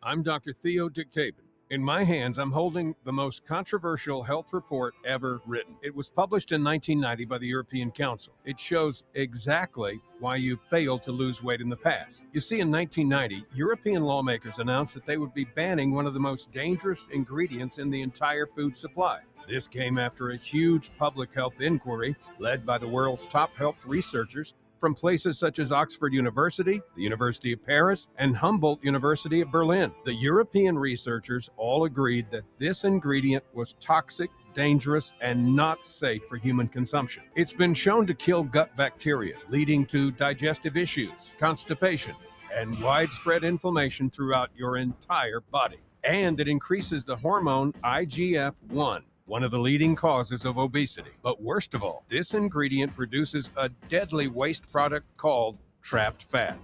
I'm Dr. Theo Dictabin. In my hands, I'm holding the most controversial health report ever written. It was published in 1990 by the European Council. It shows exactly why you failed to lose weight in the past. You see, in 1990, European lawmakers announced that they would be banning one of the most dangerous ingredients in the entire food supply. This came after a huge public health inquiry led by the world's top health researchers from places such as Oxford University, the University of Paris, and Humboldt University of Berlin. The European researchers all agreed that this ingredient was toxic, dangerous, and not safe for human consumption. It's been shown to kill gut bacteria, leading to digestive issues, constipation, and widespread inflammation throughout your entire body. And it increases the hormone IGF-1, one of the leading causes of obesity. But worst of all, this ingredient produces a deadly waste product called trapped fat.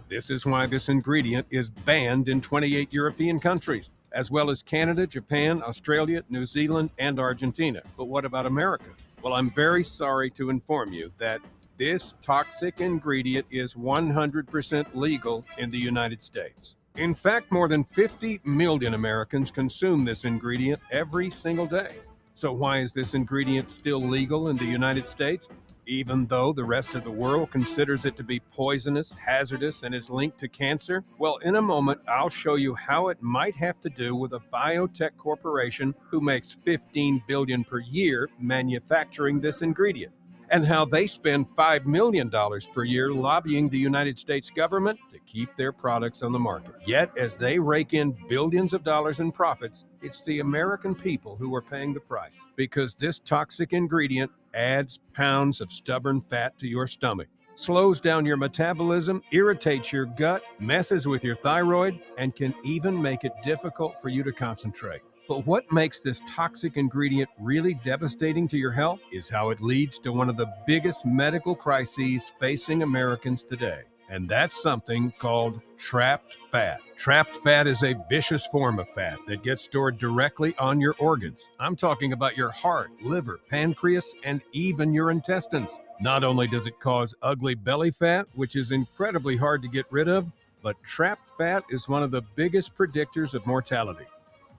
This is why this ingredient is banned in 28 European countries, as well as Canada, Japan, Australia, New Zealand, and Argentina. But what about America? Well, I'm very sorry to inform you that this toxic ingredient is 100% legal in the United States. In fact, more than 50 million Americans consume this ingredient every single day. So why is this ingredient still legal in the United States, even though the rest of the world considers it to be poisonous, hazardous, and is linked to cancer? Well, in a moment, I'll show you how it might have to do with a biotech corporation who makes $15 billion per year manufacturing this ingredient, and how they spend $5 million per year lobbying the United States government to keep their products on the market. Yet, as they rake in billions of dollars in profits, it's the American people who are paying the price, because this toxic ingredient adds pounds of stubborn fat to your stomach, slows down your metabolism, irritates your gut, messes with your thyroid, and can even make it difficult for you to concentrate. But what makes this toxic ingredient really devastating to your health is how it leads to one of the biggest medical crises facing Americans today. And that's something called trapped fat. Trapped fat is a vicious form of fat that gets stored directly on your organs. I'm talking about your heart, liver, pancreas, and even your intestines. Not only does it cause ugly belly fat, which is incredibly hard to get rid of, but trapped fat is one of the biggest predictors of mortality.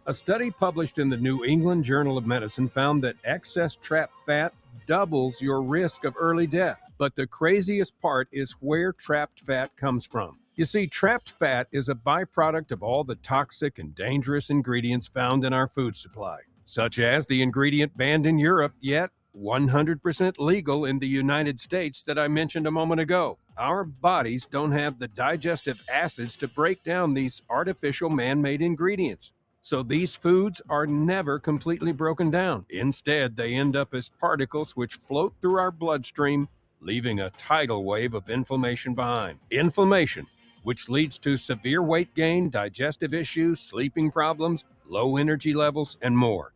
A study published in the New England Journal of Medicine found that excess trapped fat doubles your risk of early death. But the craziest part is where trapped fat comes from. You see, trapped fat is a byproduct of all the toxic and dangerous ingredients found in our food supply, such as the ingredient banned in Europe, yet 100% legal in the United States that I mentioned a moment ago. Our bodies don't have the digestive acids to break down these artificial man-made ingredients. So these foods are never completely broken down. Instead, they end up as particles which float through our bloodstream, leaving a tidal wave of inflammation behind. Inflammation, which leads to severe weight gain, digestive issues, sleeping problems, low energy levels, and more,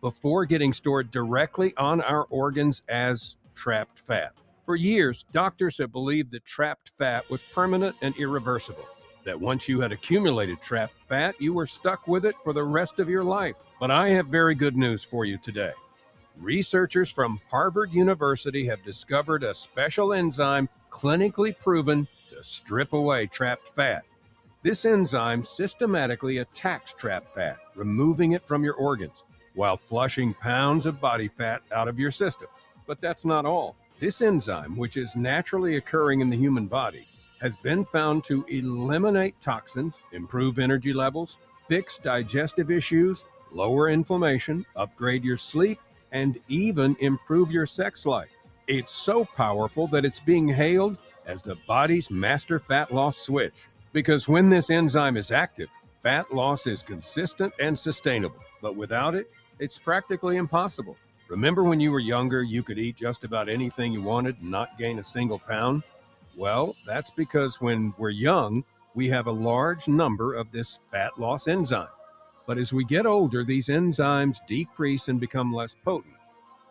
before getting stored directly on our organs as trapped fat. For years, doctors have believed that trapped fat was permanent and irreversible, that once you had accumulated trapped fat, you were stuck with it for the rest of your life. But I have very good news for you today. Researchers from Harvard University have discovered a special enzyme clinically proven to strip away trapped fat. This enzyme systematically attacks trapped fat, removing it from your organs, while flushing pounds of body fat out of your system. But that's not all. This enzyme, which is naturally occurring in the human body, has been found to eliminate toxins, improve energy levels, fix digestive issues, lower inflammation, upgrade your sleep, and even improve your sex life. It's so powerful that it's being hailed as the body's master fat loss switch. Because when this enzyme is active, fat loss is consistent and sustainable. But without it, it's practically impossible. Remember when you were younger, you could eat just about anything you wanted and not gain a single pound? Well, that's because when we're young, we have a large number of this fat loss enzyme. But as we get older, these enzymes decrease and become less potent,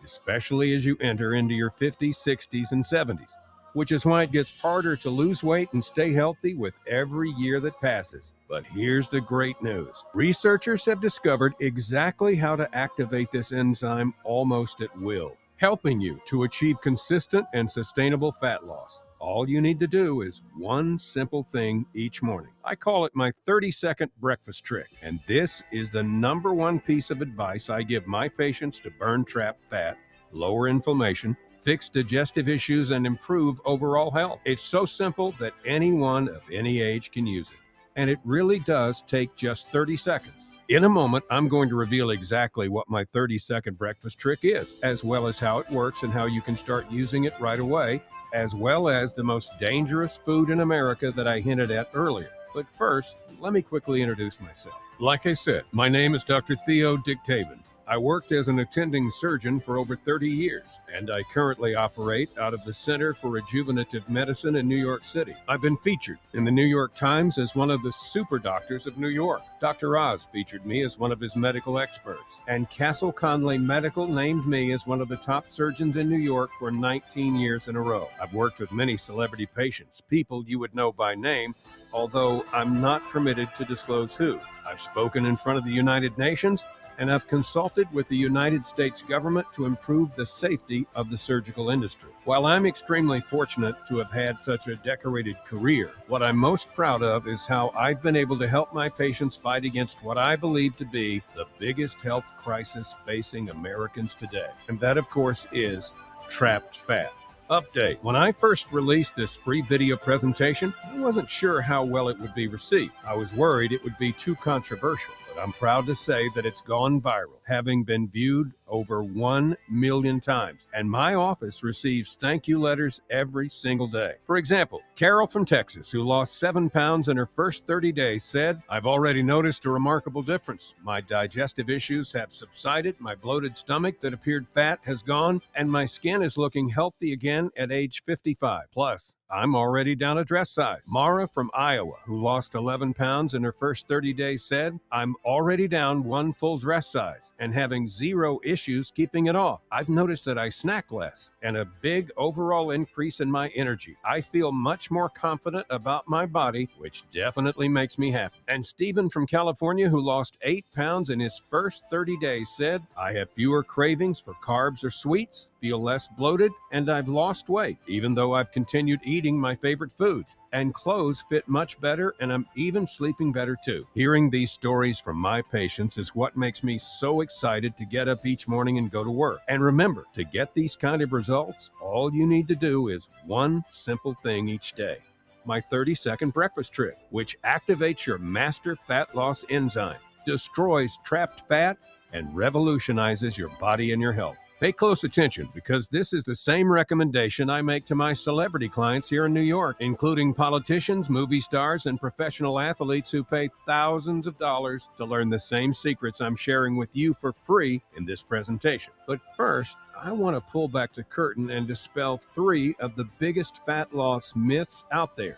especially as you enter into your 50s, 60s, and 70s, which is why it gets harder to lose weight and stay healthy with every year that passes. But here's the great news. Researchers have discovered exactly how to activate this enzyme almost at will, helping you to achieve consistent and sustainable fat loss, All you need to do is one simple thing each morning. I call it my 30-second breakfast trick. And this is the number one piece of advice I give my patients to burn trapped fat, lower inflammation, fix digestive issues, and improve overall health. It's so simple that anyone of any age can use it. And it really does take just 30 seconds. In a moment, I'm going to reveal exactly what my 30-second breakfast trick is, as well as how it works and how you can start using it right away, as well as the most dangerous food in America that I hinted at earlier. But first, let me quickly introduce myself. Like I said, my name is Dr. Theo Dick-Taven. I worked as an attending surgeon for over 30 years, and I currently operate out of the Center for Rejuvenative Medicine in New York City. I've been featured in the New York Times as one of the super doctors of New York. Dr. Oz featured me as one of his medical experts, and Castle Conley Medical named me as one of the top surgeons in New York for 19 years in a row. I've worked with many celebrity patients, people you would know by name, although I'm not permitted to disclose who. I've spoken in front of the United Nations, and I've consulted with the United States government to improve the safety of the surgical industry. While I'm extremely fortunate to have had such a decorated career, what I'm most proud of is how I've been able to help my patients fight against what I believe to be the biggest health crisis facing Americans today. And that, of course, is trapped fat. Update. When I first released this free video presentation, I wasn't sure how well it would be received. I was worried it would be too controversial, but I'm proud to say that it's gone viral, having been viewed over 1 million times. And my office receives thank you letters every single day. For example, Carol from Texas, who lost 7 pounds in her first 30 days, said, "I've already noticed a remarkable difference. My digestive issues have subsided, my bloated stomach that appeared fat has gone, and my skin is looking healthy again at age 55. Plus, I'm already down a dress size." Mara from Iowa, who lost 11 pounds in her first 30 days, said, "I'm already down 1 full dress size and having 0 issues keeping it off. I've noticed that I snack less and a big overall increase in my energy. I feel much more confident about my body, which definitely makes me happy." And Stephen from California, who lost 8 pounds in his first 30 days, said, "I have fewer cravings for carbs or sweets, feel less bloated, and I've lost weight, even though I've continued eating my favorite foods, and clothes fit much better, and I'm even sleeping better too." Hearing these stories from my patients is what makes me so excited to get up each morning and go to work. And remember, to get these kind of results, all you need to do is one simple thing each day. My 30-second breakfast trick, which activates your master fat loss enzyme, destroys trapped fat, and revolutionizes your body and your health. Pay close attention, because this is the same recommendation I make to my celebrity clients here in New York, including politicians, movie stars, and professional athletes who pay thousands of dollars to learn the same secrets I'm sharing with you for free in this presentation. But first, I want to pull back the curtain and dispel 3 of the biggest fat loss myths out there.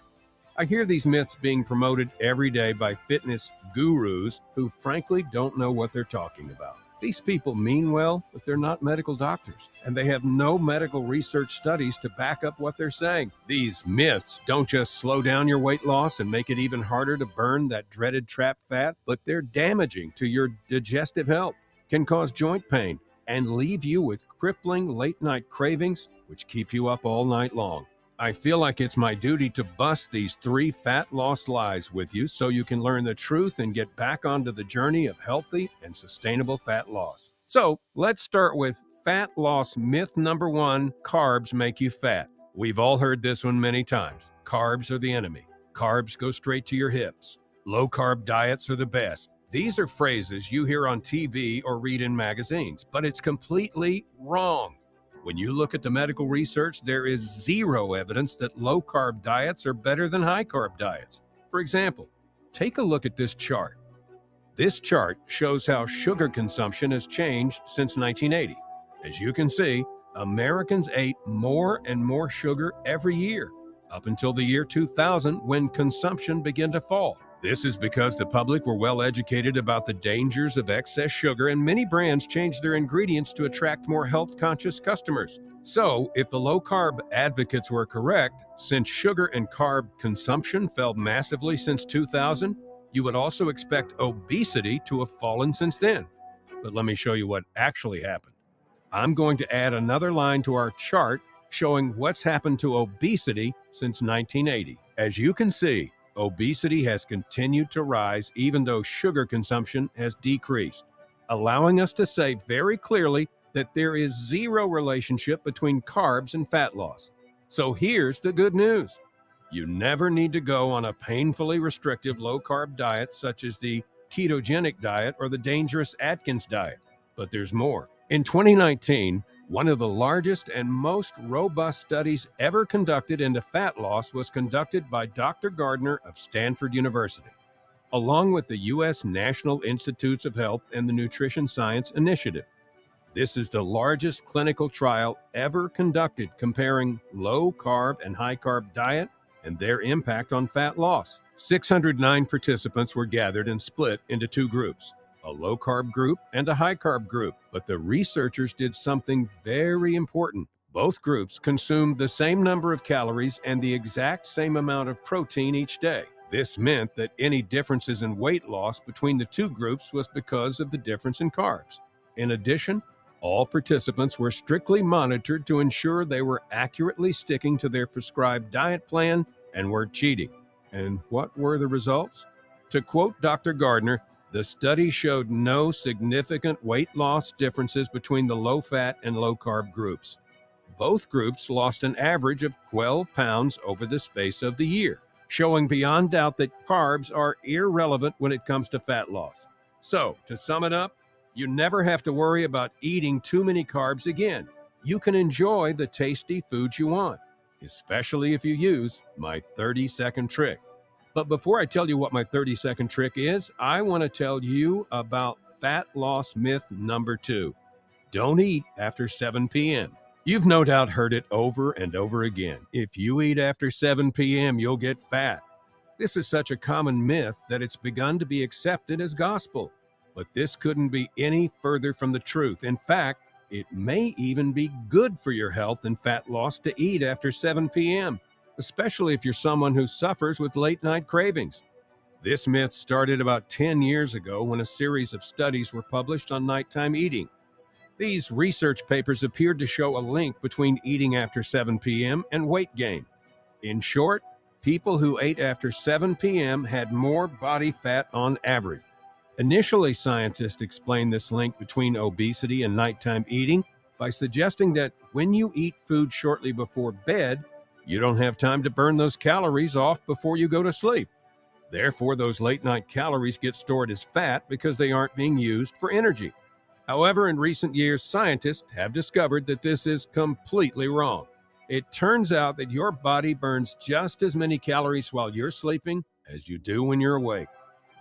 I hear these myths being promoted every day by fitness gurus who frankly don't know what they're talking about. These people mean well, but they're not medical doctors, and they have no medical research studies to back up what they're saying. These myths don't just slow down your weight loss and make it even harder to burn that dreaded trapped fat, but they're damaging to your digestive health, can cause joint pain, and leave you with crippling late-night cravings, which keep you up all night long. I feel like it's my duty to bust these 3 fat loss lies with you so you can learn the truth and get back onto the journey of healthy and sustainable fat loss. So let's start with fat loss myth number 1, carbs make you fat. We've all heard this one many times. Carbs are the enemy. Carbs go straight to your hips. Low-carb diets are the best. These are phrases you hear on TV or read in magazines, but it's completely wrong. When you look at the medical research, there is 0 evidence that low-carb diets are better than high-carb diets. For example, take a look at this chart. This chart shows how sugar consumption has changed since 1980. As you can see, Americans ate more and more sugar every year, up until the year 2000, when consumption began to fall. This is because the public were well educated about the dangers of excess sugar, and many brands changed their ingredients to attract more health-conscious customers. So, if the low-carb advocates were correct, since sugar and carb consumption fell massively since 2000, you would also expect obesity to have fallen since then. But let me show you what actually happened. I'm going to add another line to our chart showing what's happened to obesity since 1980. As you can see, obesity has continued to rise even though sugar consumption has decreased, allowing us to say very clearly that there is zero relationship between carbs and fat loss. So here's the good news. You never need to go on a painfully restrictive low-carb diet such as the ketogenic diet or the dangerous Atkins diet. But there's more. In 2019, one of the largest and most robust studies ever conducted into fat loss was conducted by Dr. Gardner of Stanford University, along with the U.S. National Institutes of Health and the Nutrition Science Initiative. This is the largest clinical trial ever conducted comparing low-carb and high-carb diet and their impact on fat loss. 609 participants were gathered and split into two groups, a low-carb group and a high-carb group. But the researchers did something very important. Both groups consumed the same number of calories and the exact same amount of protein each day. This meant that any differences in weight loss between the two groups was because of the difference in carbs. In addition, all participants were strictly monitored to ensure they were accurately sticking to their prescribed diet plan and weren't cheating. And what were the results? To quote Dr. Gardner, the study showed no significant weight loss differences between the low-fat and low-carb groups. Both groups lost an average of 12 pounds over the space of the year, showing beyond doubt that carbs are irrelevant when it comes to fat loss. So, to sum it up, you never have to worry about eating too many carbs again. You can enjoy the tasty foods you want, especially if you use my 30-second trick. But before I tell you what my 30-second trick is, I want to tell you about fat loss myth number 2. Don't eat after 7 p.m. You've no doubt heard it over and over again. If you eat after 7 p.m., you'll get fat. This is such a common myth that it's begun to be accepted as gospel. But this couldn't be any further from the truth. In fact, it may even be good for your health and fat loss to eat after 7 p.m., especially if you're someone who suffers with late-night cravings. This myth started about 10 years ago when a series of studies were published on nighttime eating. These research papers appeared to show a link between eating after 7 p.m. and weight gain. In short, people who ate after 7 p.m. had more body fat on average. Initially, scientists explained this link between obesity and nighttime eating by suggesting that when you eat food shortly before bed, you don't have time to burn those calories off before you go to sleep. Therefore, those late-night calories get stored as fat because they aren't being used for energy. However, in recent years, scientists have discovered that this is completely wrong. It turns out that your body burns just as many calories while you're sleeping as you do when you're awake.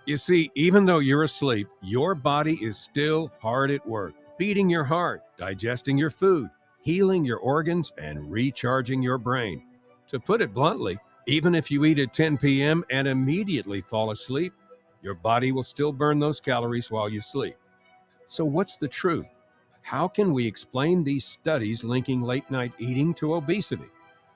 You see, even though you're asleep, your body is still hard at work, beating your heart, digesting your food, healing your organs, and recharging your brain. To put it bluntly, even if you eat at 10 p.m. and immediately fall asleep, your body will still burn those calories while you sleep. So what's the truth? How can we explain these studies linking late-night eating to obesity?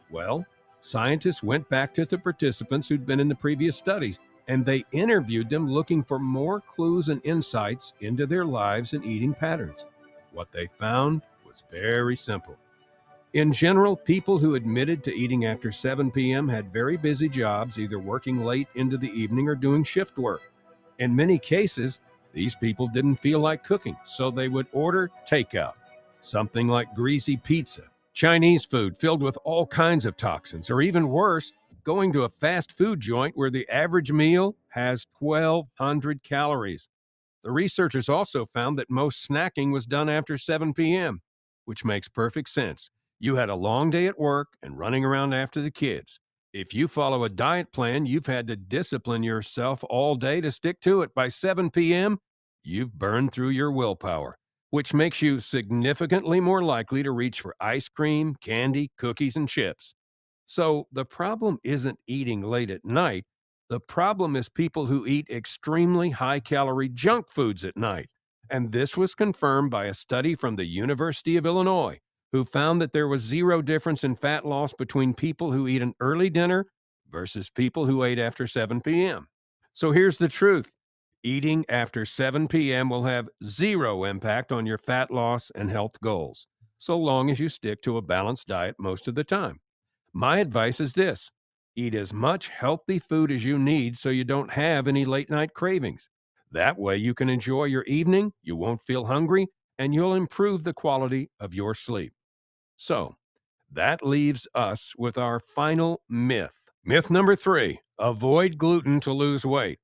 Well, scientists went back to the participants who'd been in the previous studies, and they interviewed them looking for more clues and insights into their lives and eating patterns. What they found was very simple. In general, people who admitted to eating after 7 p.m. had very busy jobs, either working late into the evening or doing shift work. In many cases, these people didn't feel like cooking, so they would order takeout, something like greasy pizza, Chinese food filled with all kinds of toxins, or even worse, going to a fast food joint where the average meal has 1,200 calories. The researchers also found that most snacking was done after 7 p.m., which makes perfect sense. You had a long day at work and running around after the kids. If you follow a diet plan, you've had to discipline yourself all day to stick to it. By 7 p.m., you've burned through your willpower, which makes you significantly more likely to reach for ice cream, candy, cookies, and chips. So the problem isn't eating late at night. The problem is people who eat extremely high-calorie junk foods at night. And this was confirmed by a study from the University of Illinois, who found that there was zero difference in fat loss between people who eat an early dinner versus people who ate after 7 p.m. So here's the truth. Eating after 7 p.m. will have zero impact on your fat loss and health goals. so long as you stick to a balanced diet most of the time. My advice is this: eat as much healthy food as you need so you don't have any late night cravings. That way, you can enjoy your evening, you won't feel hungry, and you'll improve the quality of your sleep. So, that leaves us with our final myth. Myth number three: avoid gluten to lose weight.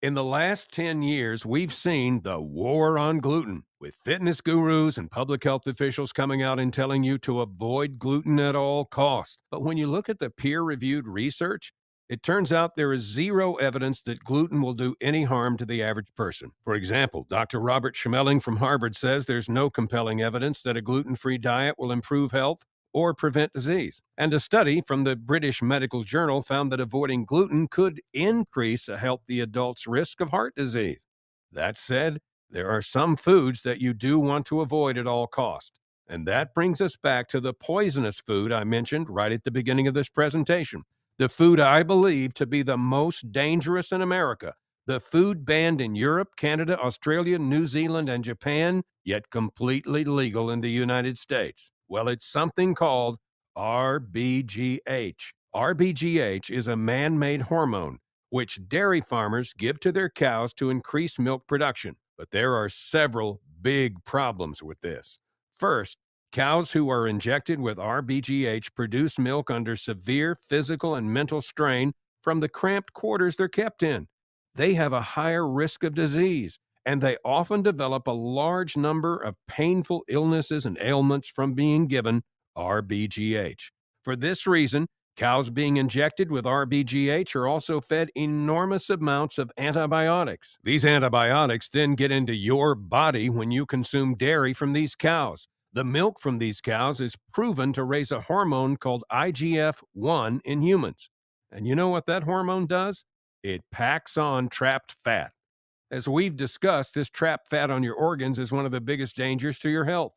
In the last 10 years, we've seen the war on gluten, with fitness gurus and public health officials coming out and telling you to avoid gluten at all costs. But when you look at the peer reviewed research, it turns out there is zero evidence that gluten will do any harm to the average person. For example, Dr. Robert Schmeling from Harvard says there's no compelling evidence that a gluten free diet will improve health or prevent disease. And a study from the British Medical Journal found that avoiding gluten could increase a healthy adult's risk of heart disease. That said, there are some foods that you do want to avoid at all costs. And that brings us back to the poisonous food I mentioned right at the beginning of this presentation. The food I believe to be the most dangerous in America. The food banned in Europe, Canada, Australia, New Zealand, and Japan, yet completely legal in the United States. Well, it's something called RBGH. RBGH is a man made hormone which dairy farmers give to their cows to increase milk production. But there are several big problems with this. First, cows who are injected with RBGH produce milk under severe physical and mental strain from the cramped quarters they're kept in. They have a higher risk of disease, and they often develop a large number of painful illnesses and ailments from being given RBGH. For this reason, cows being injected with RBGH are also fed enormous amounts of antibiotics. These antibiotics then get into your body when you consume dairy from these cows. The milk from these cows is proven to raise a hormone called IGF-1 in humans. And you know what that hormone does? It packs on trapped fat. As we've discussed, this trapped fat on your organs is one of the biggest dangers to your health,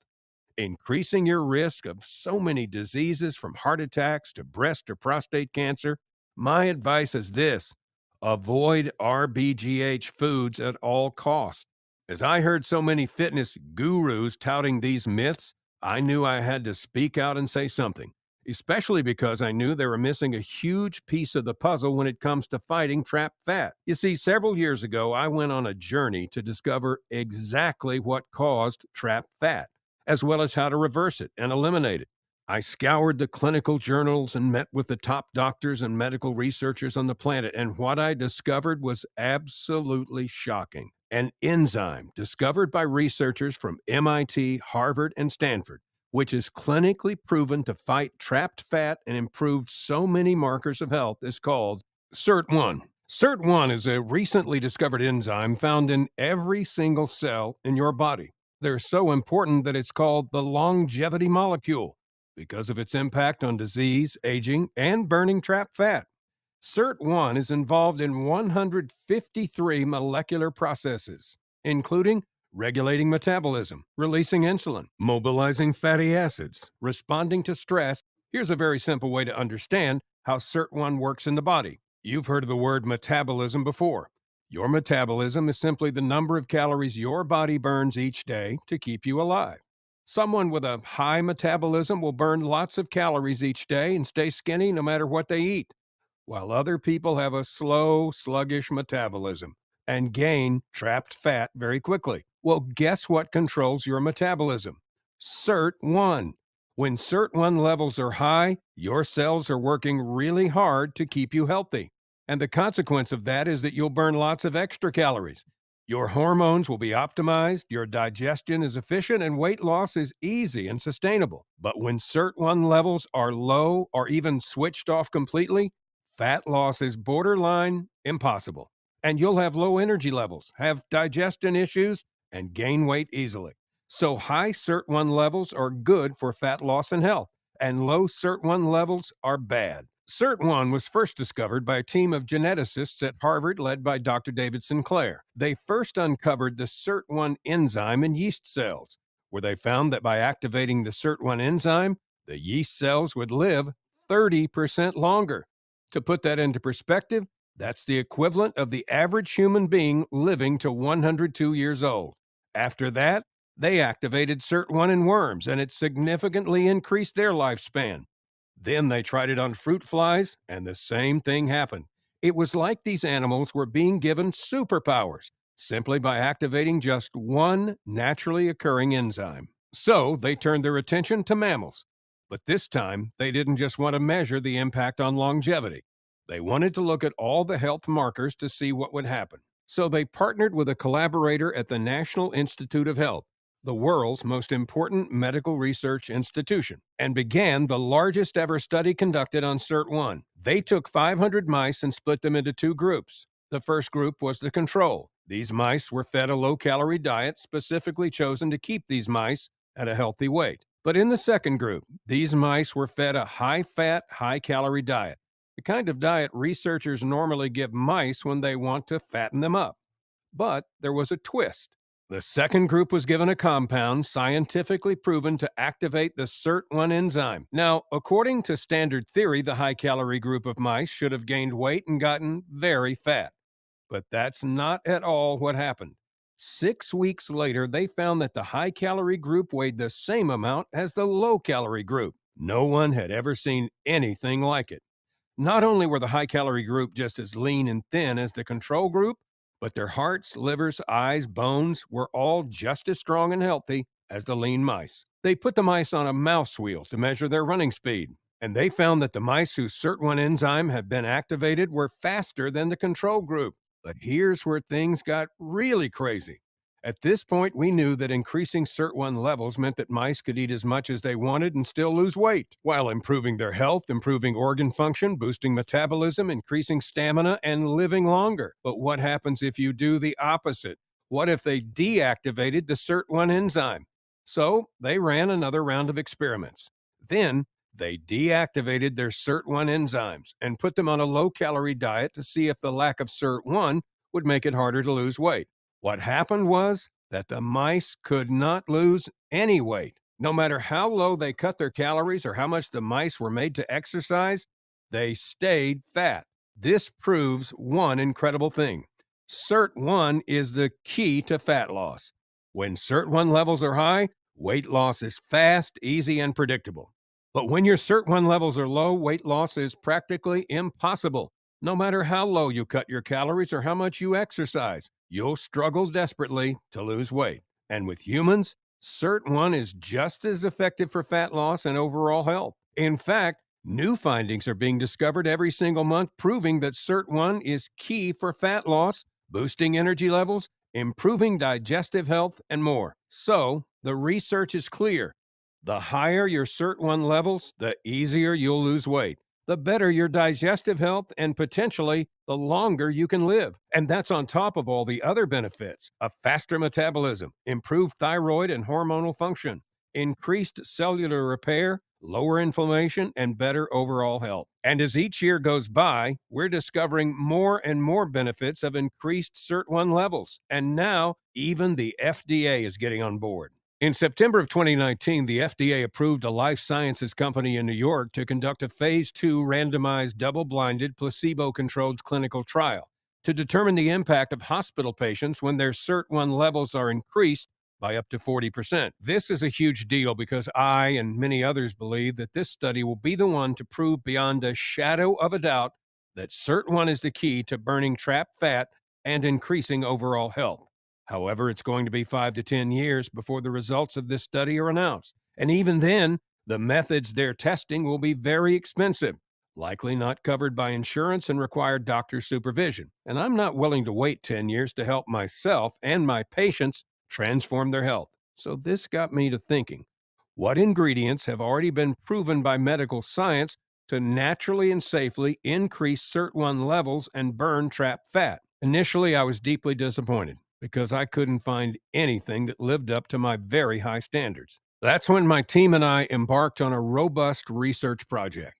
increasing your risk of so many diseases from heart attacks to breast or prostate cancer. My advice is this: avoid RBGH foods at all costs. As I heard so many fitness gurus touting these myths, I knew I had to speak out and say something, especially because I knew they were missing a huge piece of the puzzle when it comes to fighting trapped fat. You see, several years ago, I went on a journey to discover exactly what caused trapped fat, as well as how to reverse it and eliminate it. I scoured the clinical journals and met with the top doctors and medical researchers on the planet, and what I discovered was absolutely shocking. An enzyme discovered by researchers from MIT, Harvard, and Stanford, which is clinically proven to fight trapped fat and improve so many markers of health, is called SIRT1. SIRT1 is a recently discovered enzyme found in every single cell in your body. They're so important that it's called the longevity molecule because of its impact on disease, aging, and burning trapped fat. SIRT1 is involved in 153 molecular processes, including regulating metabolism, releasing insulin, mobilizing fatty acids, responding to stress. Here's a very simple way to understand how SIRT1 works in the body. You've heard of the word metabolism before. Your metabolism is simply the number of calories your body burns each day to keep you alive. Someone with a high metabolism will burn lots of calories each day and stay skinny no matter what they eat, while other people have a slow, sluggish metabolism and gain trapped fat very quickly. Well, guess what controls your metabolism? SIRT1. When SIRT1 levels are high, your cells are working really hard to keep you healthy. And the consequence of that is that you'll burn lots of extra calories. Your hormones will be optimized, your digestion is efficient, and weight loss is easy and sustainable. But when SIRT1 levels are low or even switched off completely, fat loss is borderline impossible. And you'll have low energy levels, have digestion issues, and gain weight easily. So high SIRT1 levels are good for fat loss and health, and low SIRT1 levels are bad. SIRT1 was first discovered by a team of geneticists at Harvard led by Dr. David Sinclair. They first uncovered the SIRT1 enzyme in yeast cells, where they found that by activating the SIRT1 enzyme, the yeast cells would live 30% longer. To put that into perspective, that's the equivalent of the average human being living to 102 years old. After that, They activated SIRT1 in worms, and it significantly increased their lifespan. Then they tried it on fruit flies, and the same thing happened. It was like these animals were being given superpowers simply by activating just one naturally occurring enzyme. So they turned their attention to mammals. But this time, they didn't just want to measure the impact on longevity. They wanted to look at all the health markers to see what would happen. So they partnered with a collaborator at the National Institute of Health, the world's most important medical research institution, and began the largest ever study conducted on SIRT1. They took 500 mice and split them into two groups. The first group was the control. These mice were fed a low-calorie diet specifically chosen to keep these mice at a healthy weight. But in the second group, these mice were fed a high-fat, high-calorie diet, the kind of diet researchers normally give mice when they want to fatten them up. But there was a twist. The second group was given a compound scientifically proven to activate the SIRT1 enzyme. Now, according to standard theory, the high-calorie group of mice should have gained weight and gotten very fat. But that's not at all what happened. 6 weeks later, they found that the high-calorie group weighed the same amount as the low-calorie group. No one had ever seen anything like it. Not only were the high-calorie group just as lean and thin as the control group, but their hearts, livers, eyes, bones were all just as strong and healthy as the lean mice. They put the mice on a mouse wheel to measure their running speed, and they found that the mice whose SIRT1 enzyme had been activated were faster than the control group. But here's where things got really crazy. At this point, we knew that increasing SIRT1 levels meant that mice could eat as much as they wanted and still lose weight, while improving their health, improving organ function, boosting metabolism, increasing stamina, and living longer. But what happens if you do the opposite? What if they deactivated the SIRT1 enzyme? So they ran another round of experiments. Then they deactivated their SIRT1 enzymes and put them on a low-calorie diet to see if the lack of SIRT1 would make it harder to lose weight. What happened was that the mice could not lose any weight. No matter how low they cut their calories or how much the mice were made to exercise, they stayed fat. This proves one incredible thing. SIRT1 is the key to fat loss. When SIRT1 levels are high, weight loss is fast, easy, and predictable. But when your SIRT1 levels are low, weight loss is practically impossible. No matter how low you cut your calories or how much you exercise, you'll struggle desperately to lose weight. And with humans, SIRT1 is just as effective for fat loss and overall health. In fact, new findings are being discovered every single month proving that SIRT1 is key for fat loss, boosting energy levels, improving digestive health, and more. So, the research is clear. The higher your SIRT1 levels, the easier you'll lose weight, the better your digestive health, and potentially the longer you can live. And that's on top of all the other benefits: a faster metabolism, improved thyroid and hormonal function, increased cellular repair, lower inflammation, and better overall health. And as each year goes by, we're discovering more and more benefits of increased SIRT1 levels. And now, even the FDA is getting on board. In September of 2019, the FDA approved a life sciences company in New York to conduct a phase 2 randomized double-blinded placebo-controlled clinical trial to determine the impact of hospital patients when their SIRT1 levels are increased by up to 40%. This is a huge deal because I and many others believe that this study will be the one to prove beyond a shadow of a doubt that SIRT1 is the key to burning trapped fat and increasing overall health. However, it's going to be 5 to 10 years before the results of this study are announced. And even then, the methods they're testing will be very expensive, likely not covered by insurance and require doctor supervision. And I'm not willing to wait 10 years to help myself and my patients transform their health. So this got me to thinking, what ingredients have already been proven by medical science to naturally and safely increase SIRT1 levels and burn trapped fat? Initially, I was deeply disappointed because I couldn't find anything that lived up to my very high standards. That's when my team and I embarked on a robust research project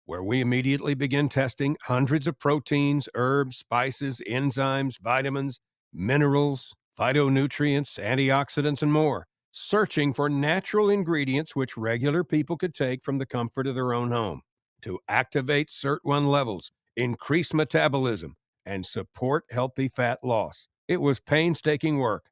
where we immediately began testing hundreds of proteins, herbs, spices, enzymes, vitamins, minerals, phytonutrients, antioxidants, and more, searching for natural ingredients which regular people could take from the comfort of their own home to activate SIRT1 levels, increase metabolism, and support healthy fat loss. It was painstaking work,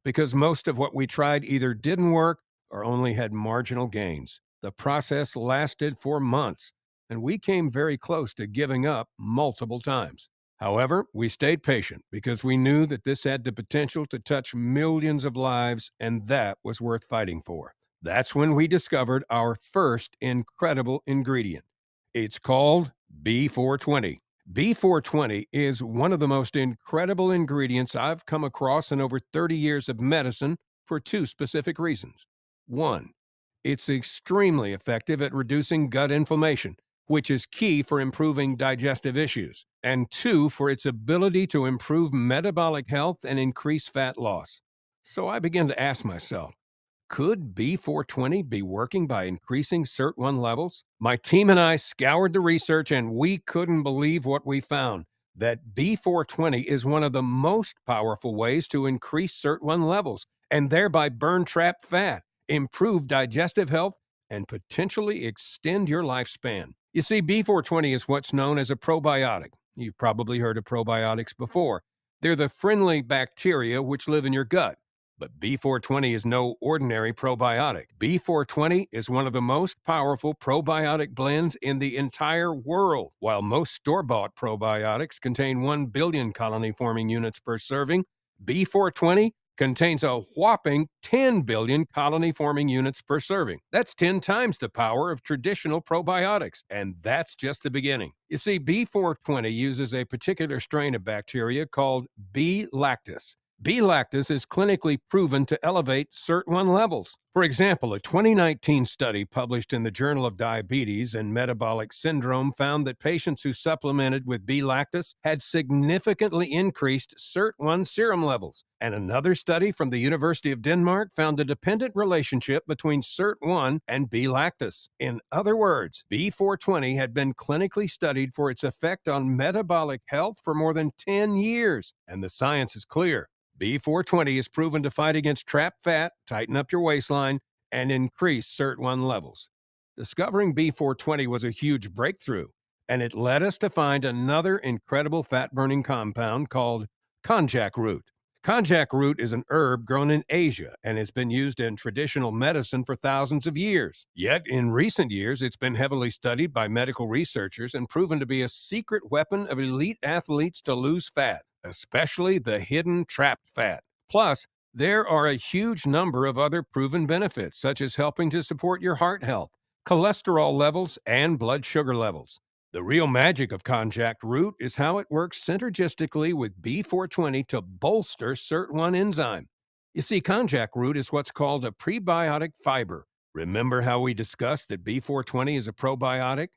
because most of what we tried either didn't work or only had marginal gains. The process lasted for months, and we came very close to giving up multiple times. However, we stayed patient because we knew that this had the potential to touch millions of lives, and that was worth fighting for. That's when we discovered our first incredible ingredient. It's called B420. B420 is one of the most incredible ingredients I've come across in over 30 years of medicine for two specific reasons. One, it's extremely effective at reducing gut inflammation, which is key for improving digestive issues. And two, for its ability to improve metabolic health and increase fat loss. So I began to ask myself, could B420 be working by increasing SIRT1 levels? My team and I scoured the research and we couldn't believe what we found. That B420 is one of the most powerful ways to increase SIRT1 levels and thereby burn trapped fat, improve digestive health, and potentially extend your lifespan. You see, B420 is what's known as a probiotic. You've probably heard of probiotics before. They're the friendly bacteria which live in your gut. But B420 is no ordinary probiotic. B420 is one of the most powerful probiotic blends in the entire world. While most store-bought probiotics contain 1 billion colony-forming units per serving, B420 contains a whopping 10 billion colony-forming units per serving. That's 10 times the power of traditional probiotics, and that's just the beginning. You see, B420 uses a particular strain of bacteria called B. lactis. B. lactis is clinically proven to elevate SIRT1 levels. For example, a 2019 study published in the Journal of Diabetes and Metabolic Syndrome found that patients who supplemented with B. lactis had significantly increased SIRT1 serum levels. And another study from the University of Denmark found a dependent relationship between SIRT1 and B. lactis. In other words, B420 had been clinically studied for its effect on metabolic health for more than 10 years, and the science is clear. B420 is proven to fight against trapped fat, tighten up your waistline, and increase SIRT1 levels. Discovering B420 was a huge breakthrough, and it led us to find another incredible fat-burning compound called konjac root. Konjac root is an herb grown in Asia and has been used in traditional medicine for thousands of years. Yet, in recent years, it's been heavily studied by medical researchers and proven to be a secret weapon of elite athletes to lose fat, especially the hidden trapped fat. Plus, there are a huge number of other proven benefits, such as helping to support your heart health, cholesterol levels, and blood sugar levels. The real magic of konjac root is how it works synergistically with B420 to bolster SIRT1 enzyme. You see, konjac root is what's called a prebiotic fiber. Remember how we discussed that B420 is a probiotic?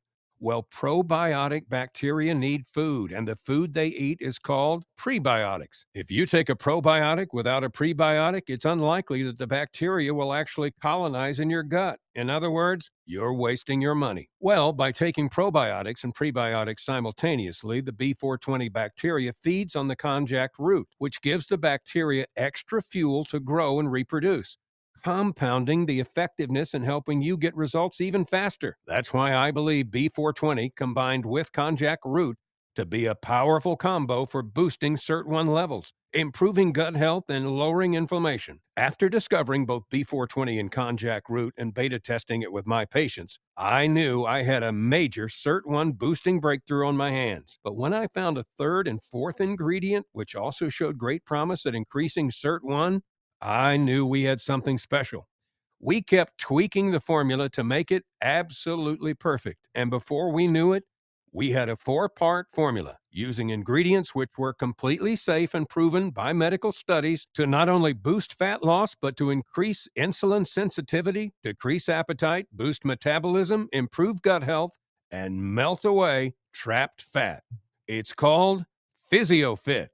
Well, probiotic bacteria need food, and the food they eat is called prebiotics. If you take a probiotic without a prebiotic, it's unlikely that the bacteria will actually colonize in your gut. In other words, you're wasting your money. Well, by taking probiotics and prebiotics simultaneously, the B420 bacteria feeds on the konjac root, which gives the bacteria extra fuel to grow and reproduce, compounding the effectiveness and helping you get results even faster. That's why I believe B420 combined with konjac root to be a powerful combo for boosting SIRT1 levels, improving gut health, and lowering inflammation. After discovering both B420 and konjac root and beta testing it with my patients, I knew I had a major SIRT1 boosting breakthrough on my hands. But when I found a third and fourth ingredient, which also showed great promise at increasing SIRT1, I knew we had something special. We kept tweaking the formula to make it absolutely perfect, and before we knew it, we had a 4-part formula using ingredients which were completely safe and proven by medical studies to not only boost fat loss, but to increase insulin sensitivity, decrease appetite, boost metabolism, improve gut health, and melt away trapped fat. It's called Physio Fit.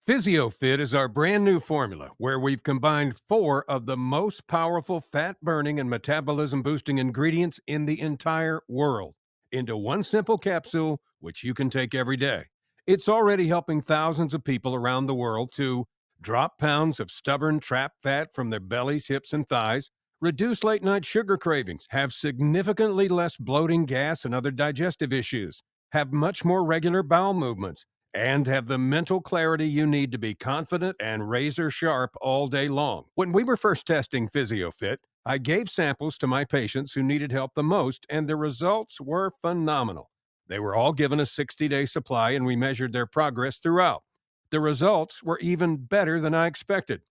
Physio Fit is our brand new formula where we've combined 4 of the most powerful fat-burning and metabolism-boosting ingredients in the entire world into one simple capsule, which you can take every day. It's already helping thousands of people around the world to drop pounds of stubborn trapped fat from their bellies, hips, and thighs, reduce late-night sugar cravings, have significantly less bloating, gas, and other digestive issues, have much more regular bowel movements, and have the mental clarity you need to be confident and razor sharp all day long. When we were first testing Physio Fit, I gave samples to my patients who needed help the most, and the results were phenomenal. They were all given a 60-day supply, and we measured their progress throughout. The results were even better than I expected.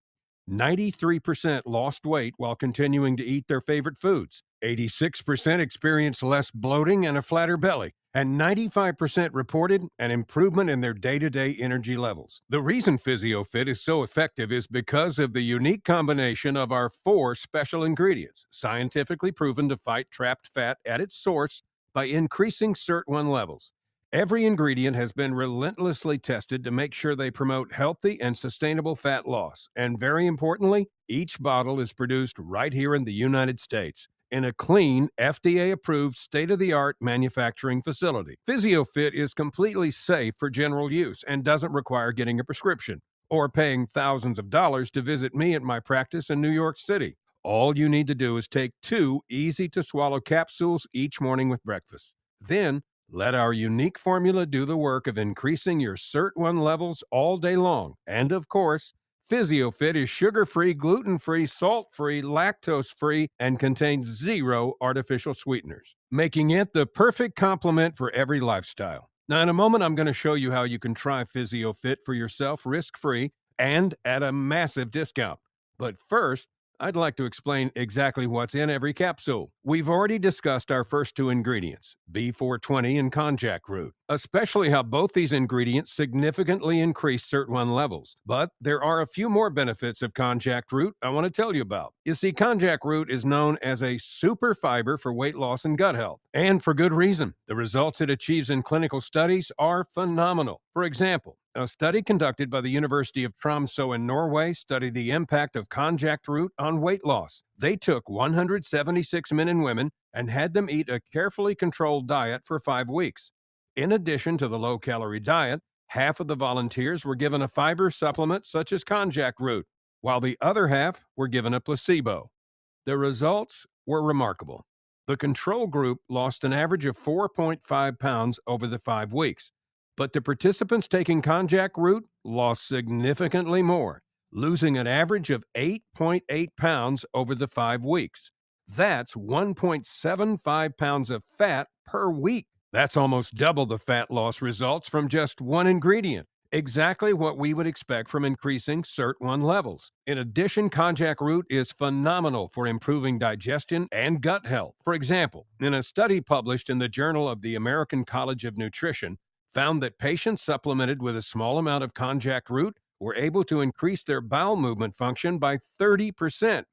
93% lost weight while continuing to eat their favorite foods. 86% experienced less bloating and a flatter belly. And 95% reported an improvement in their day-to-day energy levels. The reason PhysioFit is so effective is because of the unique combination of our 4 special ingredients, scientifically proven to fight trapped fat at its source by increasing SIRT1 levels. Every ingredient has been relentlessly tested to make sure they promote healthy and sustainable fat loss. And very importantly, each bottle is produced right here in the United States in a clean, FDA-approved, state-of-the-art manufacturing facility. PhysioFit is completely safe for general use and doesn't require getting a prescription or paying thousands of dollars to visit me at my practice in New York City. All you need to do is take 2 easy-to-swallow capsules each morning with breakfast. Then, let our unique formula do the work of increasing your SIRT1 levels all day long. And of course, PhysioFit is sugar-free, gluten-free, salt-free, lactose-free, and contains 0 artificial sweeteners, making it the perfect complement for every lifestyle. Now, in a moment, I'm going to show you how you can try PhysioFit for yourself risk-free and at a massive discount. But first, I'd like to explain exactly what's in every capsule. We've already discussed our first 2 ingredients, B420 and konjac root, especially how both these ingredients significantly increase SIRT1 levels. But there are a few more benefits of konjac root I want to tell you about. You see, konjac root is known as a super fiber for weight loss and gut health, and for good reason. The results it achieves in clinical studies are phenomenal. For example, a study conducted by the University of Tromsø in Norway studied the impact of konjac root on weight loss. They took 176 men and women and had them eat a carefully controlled diet for 5 weeks. In addition to the low-calorie diet, half of the volunteers were given a fiber supplement such as konjac root, while the other half were given a placebo. The results were remarkable. The control group lost an average of 4.5 pounds over the 5 weeks. But the participants taking konjac root lost significantly more, losing an average of 8.8 pounds over the 5 weeks. That's 1.75 pounds of fat per week. That's almost double the fat loss results from just one ingredient. Exactly what we would expect from increasing SIRT1 levels. In addition, konjac root is phenomenal for improving digestion and gut health. For example, in a study published in the Journal of the American College of Nutrition, found that patients supplemented with a small amount of konjac root were able to increase their bowel movement function by 30%.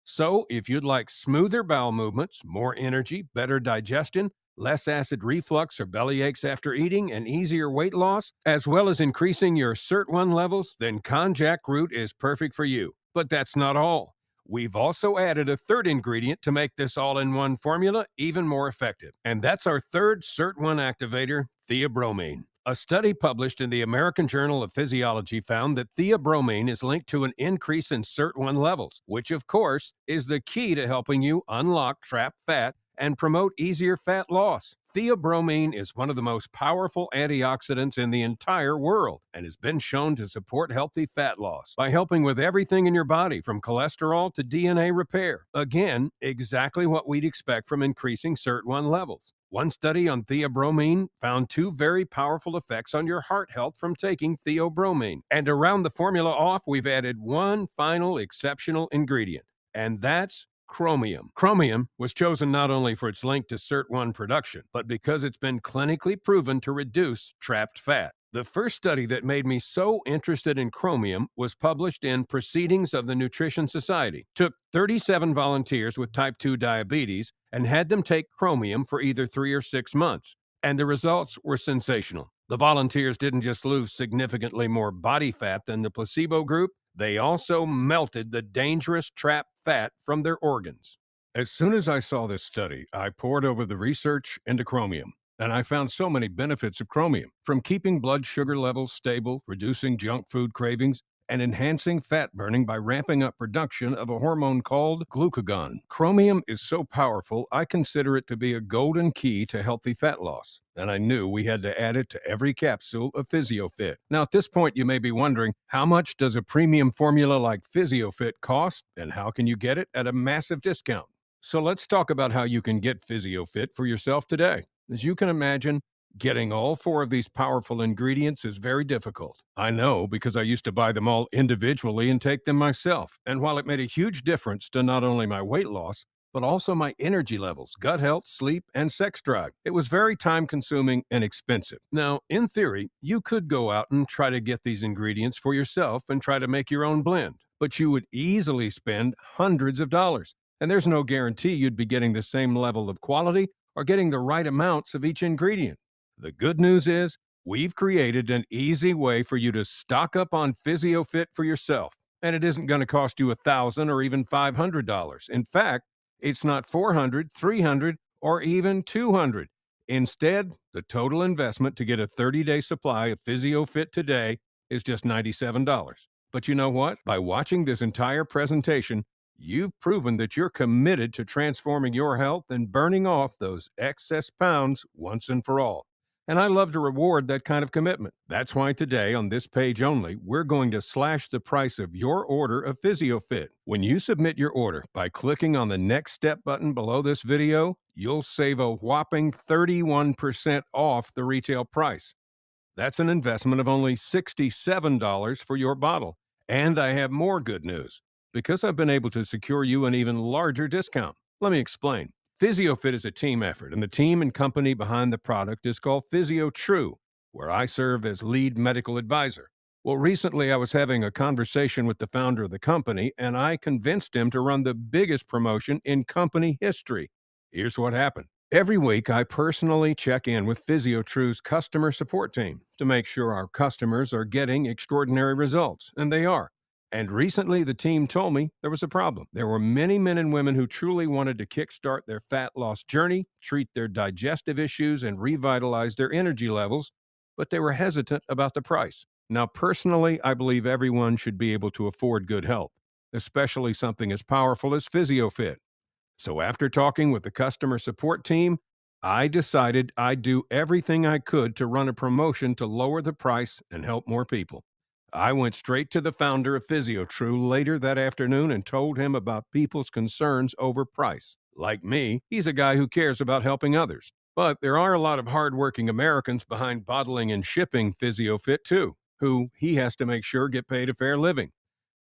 So, if you'd like smoother bowel movements, more energy, better digestion, less acid reflux or belly aches after eating, and easier weight loss, as well as increasing your SIRT1 levels, then konjac root is perfect for you. But that's not all. We've also added a third ingredient to make this all-in-one formula even more effective. And that's our third SIRT1 activator, theobromine. A study published in the American Journal of Physiology found that theobromine is linked to an increase in SIRT1 levels, which of course is the key to helping you unlock trapped fat and promote easier fat loss. Theobromine is one of the most powerful antioxidants in the entire world and has been shown to support healthy fat loss by helping with everything in your body from cholesterol to DNA repair. Again, exactly what we'd expect from increasing SIRT1 levels. One study on theobromine found 2 very powerful effects on your heart health from taking theobromine. And to round the formula off, we've added one final exceptional ingredient, and that's chromium. Chromium was chosen not only for its link to SIRT1 production, but because it's been clinically proven to reduce trapped fat. The first study that made me so interested in chromium was published in Proceedings of the Nutrition Society. Took 37 volunteers with type 2 diabetes and had them take chromium for either 3 or 6 months. And the results were sensational. The volunteers didn't just lose significantly more body fat than the placebo group, they also melted the dangerous trapped fat from their organs. As soon as I saw this study, I pored over the research into chromium. And I found so many benefits of chromium, from keeping blood sugar levels stable, reducing junk food cravings, and enhancing fat burning by ramping up production of a hormone called glucagon. Chromium is so powerful, I consider it to be a golden key to healthy fat loss, and I knew we had to add it to every capsule of Physio Fit. Now, at this point, you may be wondering, how much does a premium formula like Physio Fit cost, and how can you get it at a massive discount? So let's talk about how you can get Physio Fit for yourself today. As you can imagine, getting all four of these powerful ingredients is very difficult. I know because I used to buy them all individually and take them myself. And while it made a huge difference to not only my weight loss, but also my energy levels, gut health, sleep, and sex drive, it was very time consuming and expensive. Now, in theory, you could go out and try to get these ingredients for yourself and try to make your own blend, but you would easily spend hundreds of dollars. And there's no guarantee you'd be getting the same level of quality or getting the right amounts of each ingredient. The good news is, we've created an easy way for you to stock up on Physio Fit for yourself. And it isn't going to cost you $1,000 or even $500. In fact, it's not $400, $300, or even $200. Instead, the total investment to get a 30-day supply of Physio Fit today is just $97. But you know what? By watching this entire presentation, you've proven that you're committed to transforming your health and burning off those excess pounds once and for all. And I love to reward that kind of commitment. That's why today, on this page only, we're going to slash the price of your order of Physio Fit. When you submit your order by clicking on the Next Step button below this video, you'll save a whopping 31% off the retail price. That's an investment of only $67 for your bottle. And I have more good news. Because I've been able to secure you an even larger discount. Let me explain. PhysioFit is a team effort, and the team and company behind the product is called Physio True, where I serve as lead medical advisor. Well, recently I was having a conversation with the founder of the company, and I convinced him to run the biggest promotion in company history. Here's what happened. Every week, I personally check in with PhysioTrue's customer support team to make sure our customers are getting extraordinary results, and they are. And recently, the team told me there was a problem. There were many men and women who truly wanted to kickstart their fat loss journey, treat their digestive issues, and revitalize their energy levels, but they were hesitant about the price. Now, personally, I believe everyone should be able to afford good health, especially something as powerful as PhysioFit. So after talking with the customer support team, I decided I'd do everything I could to run a promotion to lower the price and help more people. I went straight to the founder of PhysioTrue later that afternoon and told him about people's concerns over price. Like me, he's a guy who cares about helping others. But there are a lot of hardworking Americans behind bottling and shipping PhysioFit too, who he has to make sure get paid a fair living.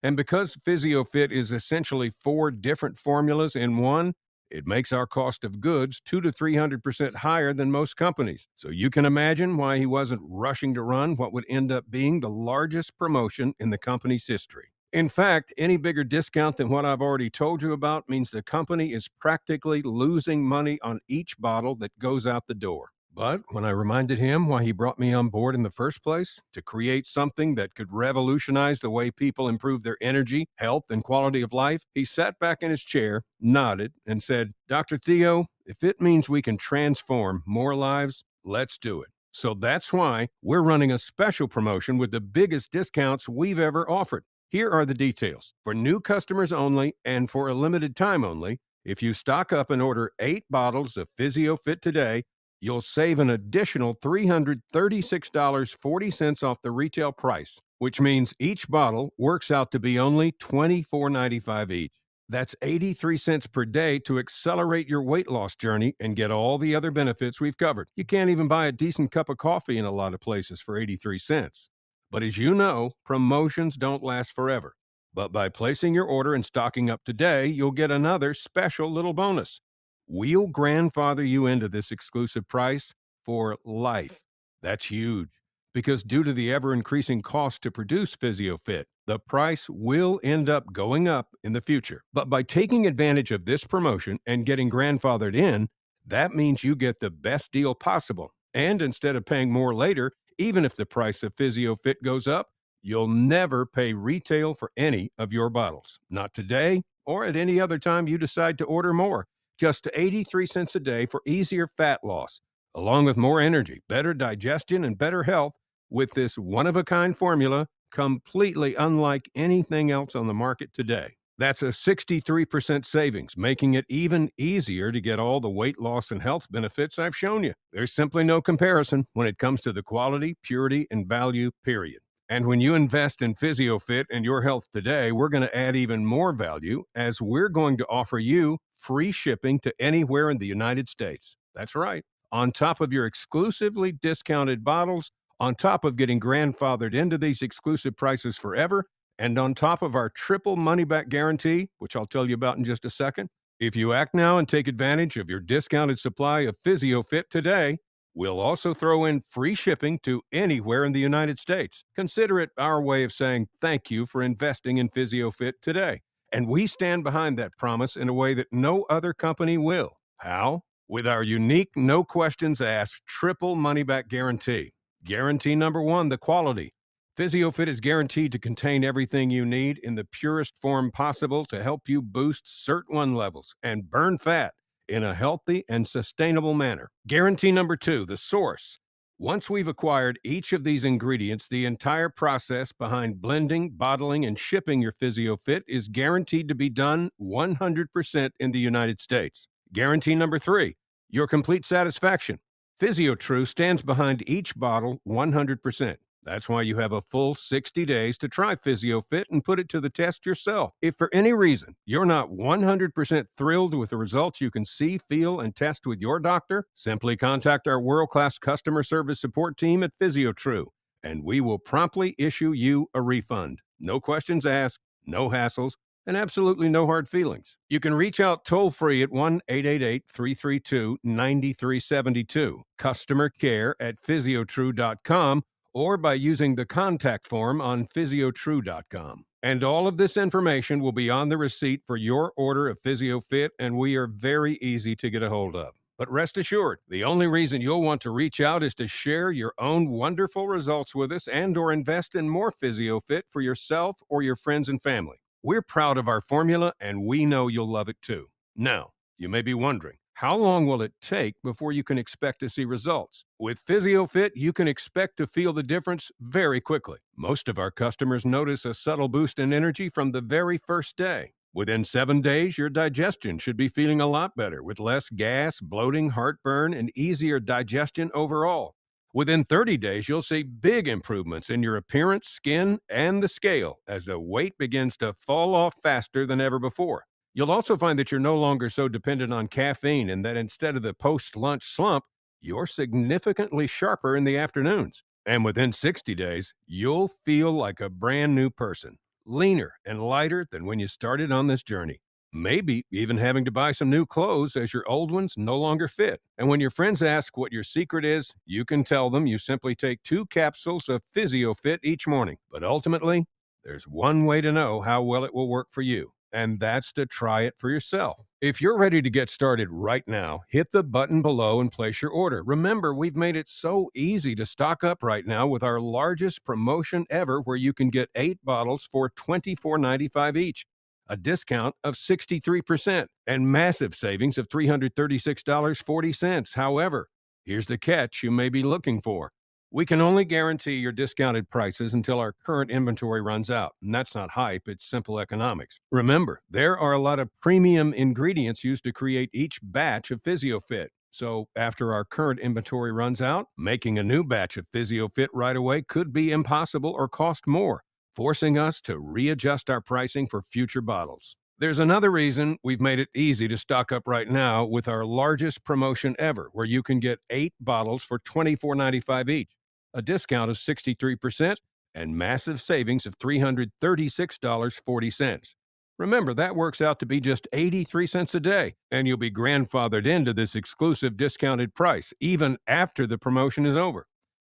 And because PhysioFit is essentially four different formulas in one, it makes our cost of goods 200 to 300% higher than most companies. So you can imagine why he wasn't rushing to run what would end up being the largest promotion in the company's history. In fact, any bigger discount than what I've already told you about means the company is practically losing money on each bottle that goes out the door. But when I reminded him why he brought me on board in the first place, to create something that could revolutionize the way people improve their energy, health, and quality of life, he sat back in his chair, nodded, and said, "Dr. Theo, if it means we can transform more lives, let's do it." So that's why we're running a special promotion with the biggest discounts we've ever offered. Here are the details. For new customers only and for a limited time only, if you stock up and order 8 bottles of Physio Fit today, you'll save an additional $336.40 off the retail price, which means each bottle works out to be only $24.95 each. That's 83 cents per day to accelerate your weight loss journey and get all the other benefits we've covered. You can't even buy a decent cup of coffee in a lot of places for 83 cents. But as you know, promotions don't last forever. But by placing your order and stocking up today, you'll get another special little bonus. We'll grandfather you into this exclusive price for life. That's huge because due to the ever-increasing cost to produce PhysioFit, the price will end up going up in the future. But by taking advantage of this promotion and getting grandfathered in, that means you get the best deal possible. And instead of paying more later, even if the price of PhysioFit goes up, you'll never pay retail for any of your bottles. Not today or at any other time you decide to order more. Just 83 cents a day for easier fat loss, along with more energy, better digestion, and better health with this one-of-a-kind formula completely unlike anything else on the market today. That's a 63% savings, making it even easier to get all the weight loss and health benefits I've shown you. There's simply no comparison when it comes to the quality, purity, and value, period. And when you invest in Physio Fit and your health today, we're going to add even more value as we're going to offer you free shipping to anywhere in the United States. That's right. On top of your exclusively discounted bottles, on top of getting grandfathered into these exclusive prices forever, and on top of our triple money back guarantee, which I'll tell you about in just a second, if you act now and take advantage of your discounted supply of Physio Fit today, we'll also throw in free shipping to anywhere in the United States. Consider it our way of saying thank you for investing in Physio Fit today. And we stand behind that promise in a way that no other company will. How? With our unique, no questions asked, triple money back guarantee. Guarantee number one, the quality. PhysioFit is guaranteed to contain everything you need in the purest form possible to help you boost SIRT1 levels and burn fat in a healthy and sustainable manner. Guarantee number two, the source. Once we've acquired each of these ingredients, the entire process behind blending, bottling, and shipping your PhysioFit is guaranteed to be done 100% in the United States. Guarantee number three, your complete satisfaction. PhysioTrue stands behind each bottle 100%. That's why you have a full 60 days to try PhysioFit and put it to the test yourself. If for any reason you're not 100% thrilled with the results you can see, feel, and test with your doctor, simply contact our world-class customer service support team at PhysioTrue, and we will promptly issue you a refund. No questions asked, no hassles, and absolutely no hard feelings. You can reach out toll-free at 1-888-332-9372, customer care at physiotrue.com, or by using the contact form on physiotrue.com. And all of this information will be on the receipt for your order of PhysioFit, and we are very easy to get a hold of. But rest assured, the only reason you'll want to reach out is to share your own wonderful results with us and or invest in more PhysioFit for yourself or your friends and family. We're proud of our formula, and we know you'll love it too. Now, you may be wondering, how long will it take before you can expect to see results? With PhysioFit, you can expect to feel the difference very quickly. Most of our customers notice a subtle boost in energy from the very first day. Within 7 days, your digestion should be feeling a lot better with less gas, bloating, heartburn, and easier digestion overall. Within 30 days, you'll see big improvements in your appearance, skin, and the scale as the weight begins to fall off faster than ever before. You'll also find that you're no longer so dependent on caffeine and that instead of the post-lunch slump, you're significantly sharper in the afternoons. And within 60 days, you'll feel like a brand new person, leaner and lighter than when you started on this journey. Maybe even having to buy some new clothes as your old ones no longer fit. And when your friends ask what your secret is, you can tell them you simply take 2 capsules of Physio Fit each morning. But ultimately, there's one way to know how well it will work for you, and that's to try it for yourself. If you're ready to get started right now, hit the button below and place your order. Remember, we've made it so easy to stock up right now with our largest promotion ever, where you can get 8 bottles for $24.95 each, a discount of 63%, and massive savings of $336.40. However, here's the catch you may be looking for. We can only guarantee your discounted prices until our current inventory runs out. And that's not hype, it's simple economics. Remember, there are a lot of premium ingredients used to create each batch of PhysioFit. So after our current inventory runs out, making a new batch of PhysioFit right away could be impossible or cost more, forcing us to readjust our pricing for future bottles. There's another reason we've made it easy to stock up right now with our largest promotion ever, where you can get 8 bottles for $24.95 each, a discount of 63%, and massive savings of $336.40. Remember, that works out to be just 83 cents a day, and you'll be grandfathered into this exclusive discounted price, even after the promotion is over.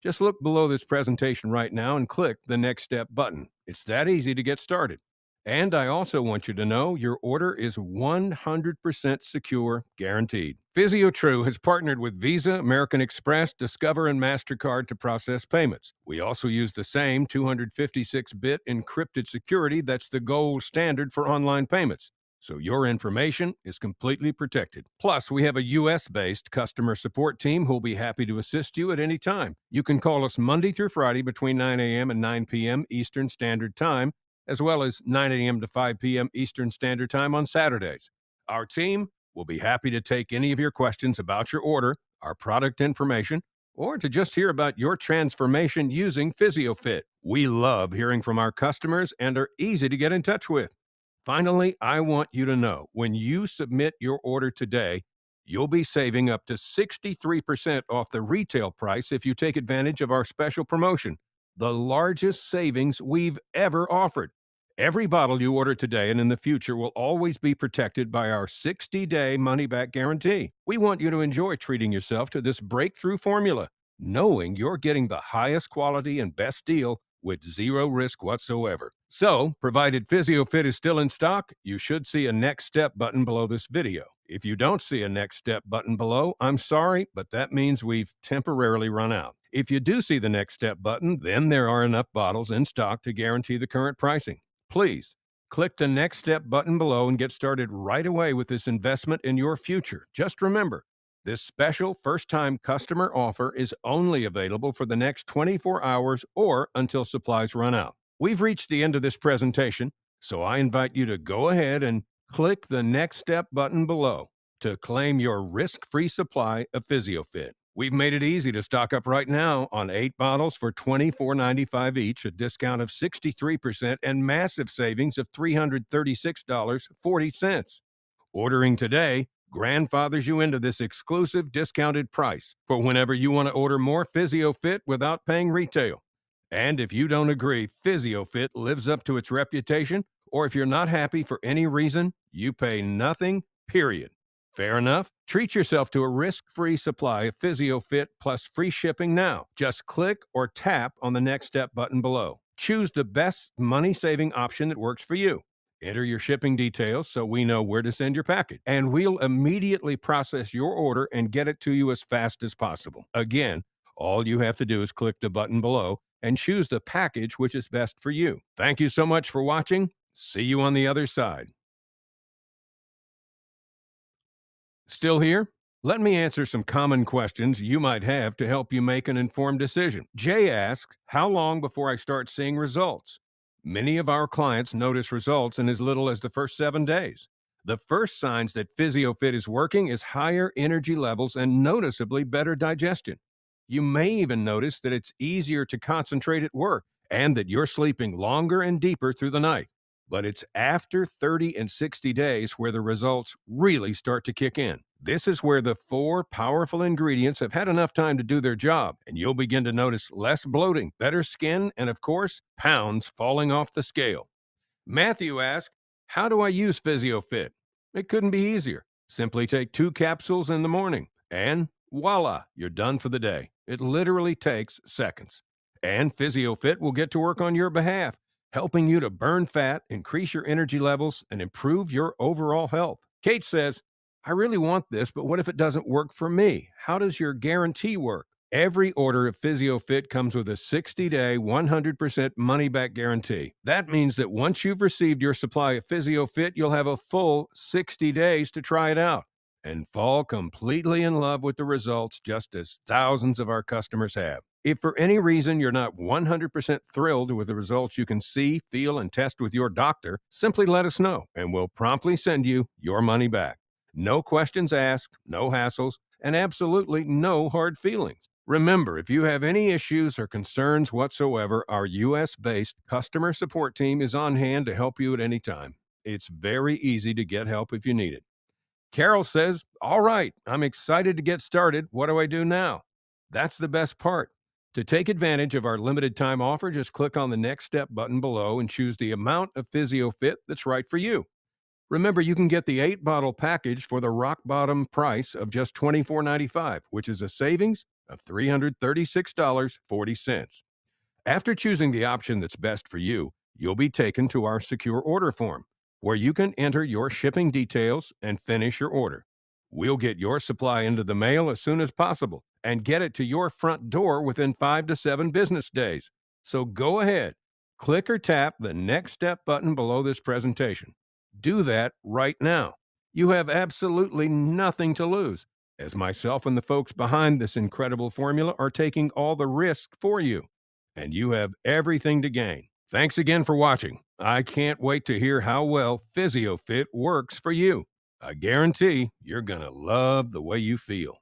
Just look below this presentation right now and click the Next Step button. It's that easy to get started. And I also want you to know your order is 100% secure, guaranteed. PhysioTrue has partnered with Visa, American Express, Discover, and MasterCard to process payments. We also use the same 256-bit encrypted security that's the gold standard for online payments. so your information is completely protected. Plus, we have a US-based customer support team who'll be happy to assist you at any time. You can call us Monday through Friday between 9 a.m. and 9 p.m. Eastern Standard Time, as well as 9 a.m. to 5 p.m. Eastern Standard Time on Saturdays. Our team will be happy to take any of your questions about your order, our product information, or to just hear about your transformation using Physio Fit. We love hearing from our customers and are easy to get in touch with. Finally, I want you to know when you submit your order today, you'll be saving up to 63% off the retail price if you take advantage of our special promotion, the largest savings we've ever offered. Every bottle you order today and in the future will always be protected by our 60-day money-back guarantee. We want you to enjoy treating yourself to this breakthrough formula, knowing you're getting the highest quality and best deal with zero risk whatsoever. So, provided Physio Fit is still in stock, you should see a next step button below this video. If you don't see a next step button below, I'm sorry, but that means we've temporarily run out. If you do see the next step button, then there are enough bottles in stock to guarantee the current pricing. Please click the next step button below and get started right away with this investment in your future. Just remember, this special first-time customer offer is only available for the next 24 hours or until supplies run out. We've reached the end of this presentation, so I invite you to go ahead and click the next step button below to claim your risk-free supply of Physio Fit. We've made it easy to stock up right now on 8 bottles for $24.95 each, a discount of 63%, and massive savings of $336.40. Ordering today grandfathers you into this exclusive discounted price for whenever you want to order more Physio Fit without paying retail. And if you don't agree Physio Fit lives up to its reputation, or if you're not happy for any reason, you pay nothing, period. Fair enough? Treat yourself to a risk-free supply of Physio Fit plus free shipping now. Just click or tap on the next step button below. Choose the best money-saving option that works for you. Enter your shipping details so we know where to send your package, and we'll immediately process your order and get it to you as fast as possible. Again, all you have to do is click the button below and choose the package which is best for you. Thank you so much for watching. See you on the other side. Still here? Let me answer some common questions you might have to help you make an informed decision. Jay asks, how long before I start seeing results? Many of our clients notice results in as little as the first 7 days. The first signs that PhysioFit is working is higher energy levels and noticeably better digestion. You may even notice that it's easier to concentrate at work and that you're sleeping longer and deeper through the night. But it's after 30 and 60 days where the results really start to kick in. This is where the 4 powerful ingredients have had enough time to do their job, and you'll begin to notice less bloating, better skin, and of course, pounds falling off the scale. Matthew asks, how do I use PhysioFit? It couldn't be easier. Simply take 2 capsules in the morning, and voila, you're done for the day. It literally takes seconds. And PhysioFit will get to work on your behalf, helping you to burn fat, increase your energy levels, and improve your overall health. Kate says, I really want this, but what if it doesn't work for me? How does your guarantee work? Every order of Physio Fit comes with a 60-day, 100% money-back guarantee. That means that once you've received your supply of Physio Fit, you'll have a full 60 days to try it out and fall completely in love with the results, just as thousands of our customers have. If for any reason you're not 100% thrilled with the results you can see, feel, and test with your doctor, simply let us know, and we'll promptly send you your money back. No questions asked, no hassles, and absolutely no hard feelings. Remember, if you have any issues or concerns whatsoever, our U.S.-based customer support team is on hand to help you at any time. It's very easy to get help if you need it. Carol says, all right, I'm excited to get started. What do I do now? That's the best part. To take advantage of our limited time offer, just click on the next step button below and choose the amount of Physio Fit that's right for you. Remember, you can get the 8-bottle package for the rock bottom price of just $24.95, which is a savings of $336.40. After choosing the option that's best for you, you'll be taken to our secure order form, where you can enter your shipping details and finish your order. We'll get your supply into the mail as soon as possible and get it to your front door within 5 to 7 business days. So go ahead, click or tap the next step button below this presentation. Do that right now. You have absolutely nothing to lose, as myself and the folks behind this incredible formula are taking all the risk for you, and you have everything to gain. Thanks again for watching. I can't wait to hear how well Physio Fit works for you. I guarantee you're going to love the way you feel.